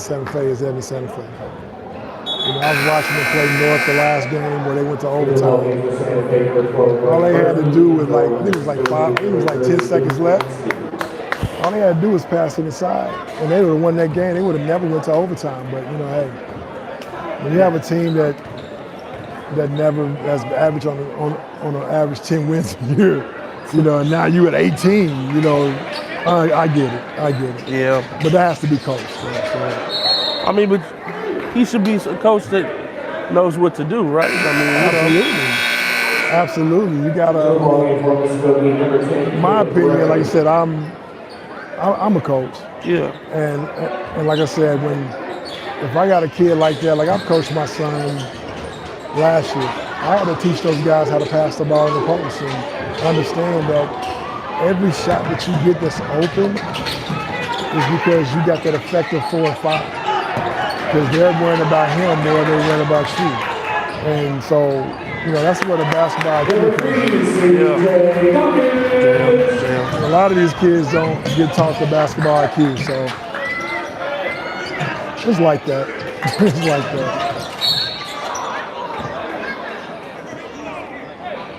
Santa Fe is Edmond Santa Fe. You know, I was watching them play North the last game where they went to overtime. All they had to do was like, I think it was like 10 seconds left. All they had to do was pass it inside, and they would have won that game. They would have never went to overtime. But you know, hey, when you have a team that never has average on an average 10 wins a year, you know, and now you at 18, you know, I get it. Yeah. But that has to be coached. So. I mean, but he should be a coach that knows what to do, right? I mean, Absolutely. You gotta. In my opinion, like I said, I'm a coach. Yeah. And like I said, if I got a kid like that, like I've coached my son last year, I had to teach those guys how to pass the ball in the post and understand that every shot that you get that's open is because you got that effective 4 or 5. Because they're worrying about him more than they're worrying about you. And so, you know, that's where the basketball IQ comes in. A lot of these kids don't get taught the basketball IQ, so it's like that. It's like that.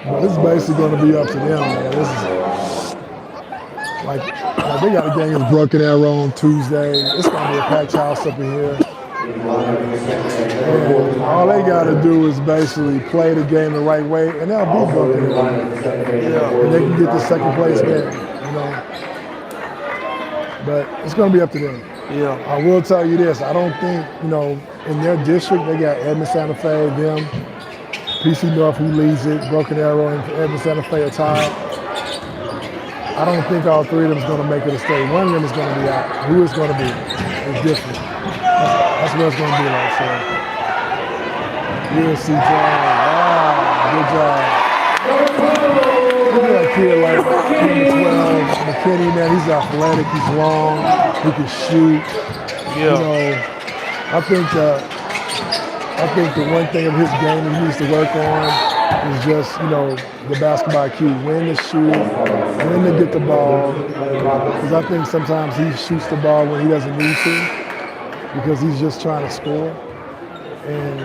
But it's basically going to be up to them, man. This is like they got a game against Broken Arrow on Tuesday. It's going to be a packed house up in here. And all they got to do is basically play the game the right way, and they'll beat Broken Arrow. And they can get the second place game, you know. But it's going to be up to them. Yeah. I will tell you this. I don't think, you know, in their district, they got Edmond Santa Fe, them, PC North, who leads it, Broken Arrow, and Edmond Santa Fe are tied. I don't think all 3 of them is going to make it a state. One of them is going to be out. Who it's going to be is different. That's what it's going to be like. So, USC John, wow, good job. Look at that kid like 12, McKinney, man, he's athletic, he's long, he can shoot. Yeah. You know, I think the one thing of his game he needs to work on is just, you know, the basketball IQ, when to shoot, when to get the ball. Because I think sometimes he shoots the ball when he doesn't need to, because he's just trying to score. And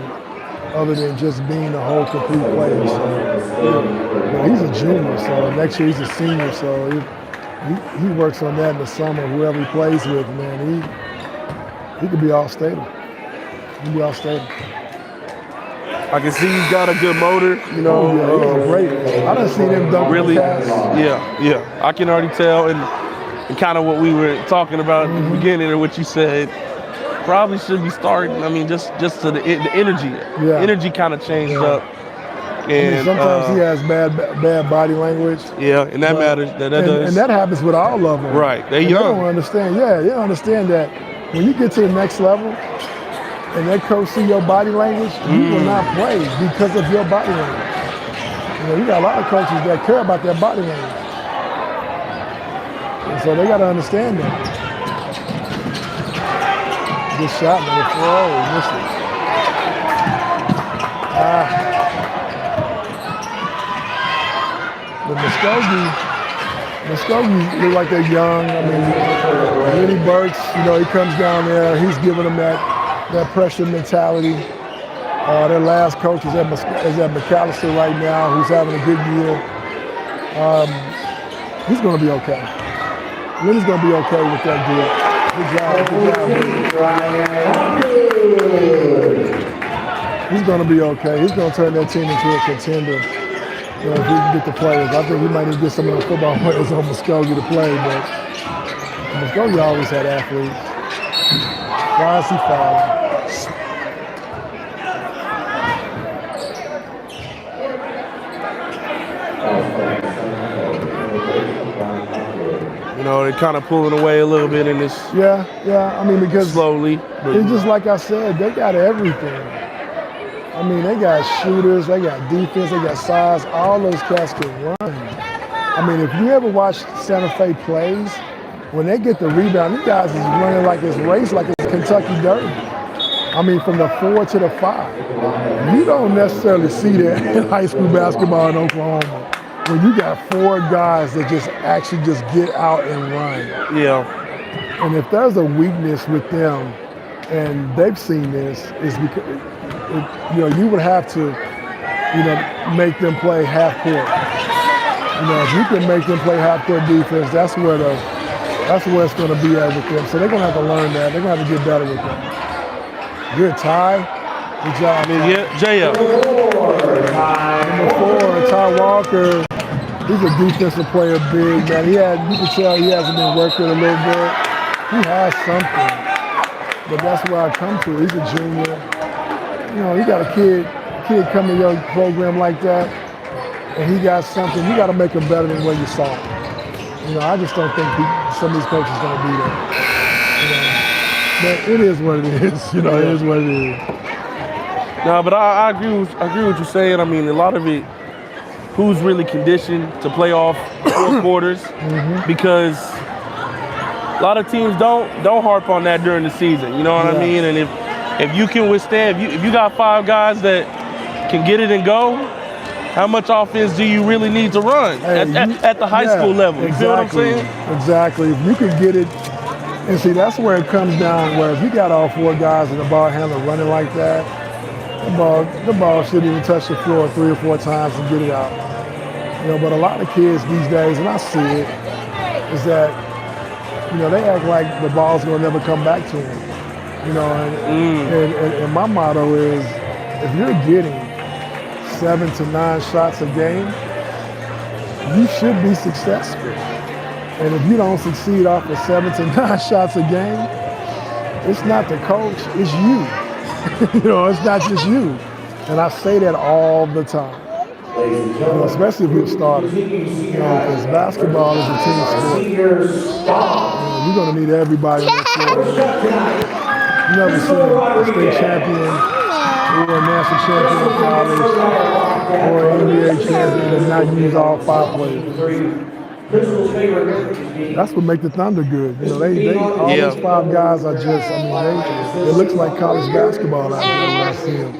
other than just being a whole complete player. So, you know, he's a junior, so next year he's a senior, so he works on that in the summer, whoever he plays with, man, he could be all state. He could be all state. I can see he's got a good motor, you know. Oh, yeah, he's great. I done seen him dunk really, pass. Yeah. I can already tell, and kind of what we were talking about at the beginning, or what you said, probably should be starting. I mean, just to the energy. Yeah. Energy kind of changed up. And sometimes he has bad body language. Yeah, and that matters. That does. And that happens with all of them. Right. They're young. They don't understand. Yeah, they don't understand that when you get to the next level, and that coach see your body language, you will not play because of your body language. You know, you got a lot of coaches that care about their body language. And so they got to understand that. Good shot, number 4. He missed it. But Muskogee look like they're young. I mean, Lenny Burks, you know, he comes down there, he's giving them that pressure mentality. Their last coach is at McAllister right now, who's having a good year. He's going to be okay. Lenny's going to be okay with that group. Good job. He's going to be okay. He's going to turn that team into a contender. You know, if he can get the players. I think he might need to get some of the football players on Muskogee to play, but Muskogee always had athletes. Why is he fouling? You know, they're kind of pulling away a little bit in this. Yeah. I mean, because slowly. It's just like I said, they got everything. I mean, they got shooters, they got defense, they got size. All those cats can run. I mean, if you ever watch Santa Fe plays, when they get the rebound, these guys is running like it's race, like it's Kentucky Derby. I mean, from the 4 to the 5. You don't necessarily see that in high school basketball in Oklahoma, when you got 4 guys that just actually just get out and run. Yeah. And if there's a weakness with them, and they've seen this, is because you would have to make them play half court. If you can make them play half court defense, that's where it's going to be at with them. So they're going to have to learn that. They're going to have to get better with that. Good Ty. Good job. Yeah, J.L. Number 4, Ty Walker. He's a defensive player, big man. You can tell he hasn't been working a little bit. He has something, but that's where I come to. He's a junior. You got a kid come to your program like that, and he got something. You got to make him better than where you saw him. I just don't think some of these coaches are going to do that. But it is what it is. It is what it is. No, but I agree with what you're saying. I mean, a lot of it, who's really conditioned to play off 4 quarters, because a lot of teams don't harp on that during the season. You know what I mean? And if you can withstand, if you got 5 guys that can get it and go, how much offense do you really need to run at the high school level? You feel what I'm saying? Exactly. If you can get it, and see, that's where it comes down, where if you got all 4 guys and the ball handler running like that, the ball shouldn't even touch the floor 3 or 4 times and get it out. But a lot of kids these days, and I see it, is that, they act like the ball's going to never come back to them. And my motto is, if you're getting 7 to 9 shots a game, you should be successful. And if you don't succeed off of 7 to 9 shots a game, it's not the coach, it's you. It's not just you. And I say that all the time. Especially if you're a starter. Because basketball is a team sport. You're going to need everybody on that floor. You never seen a state champion or a national champion in college or an NBA champion and not use all 5 players. That's what makes the Thunder good. They all those 5 guys are just, it looks like college basketball out there when I see them.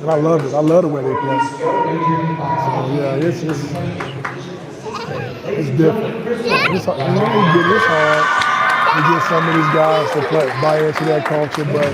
And I love it. I love the way they play. So yeah, it's different. It's hard to get some of these guys to buy into that culture, but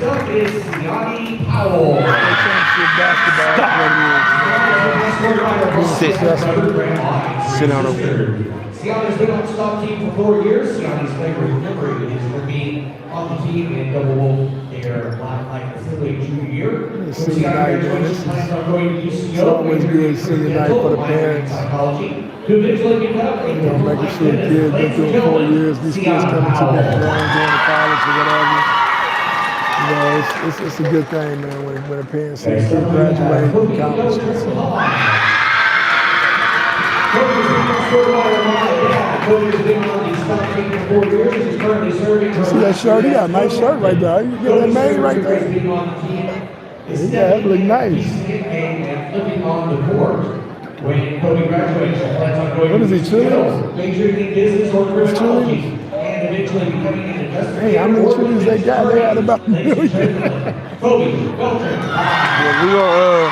Sit down over there. Siani's been on the stock team for 4 years. Siani's favorite memory is for being on the team in Double Wolf their like affiliate junior year. Senior night, man. It's always good senior night for the parents. Making sure the kids been through 4 years. These kids coming to me going to college or whatever. It's a good thing, man, when the parents see the kid graduate from college. You see that shirt? He got a nice shirt right there. You get that made right there. Yeah, that look nice. What is he, cheerleaders? It's cheerleaders? Hey, how many cheerleaders they got? They had about 1 million. Yeah, we are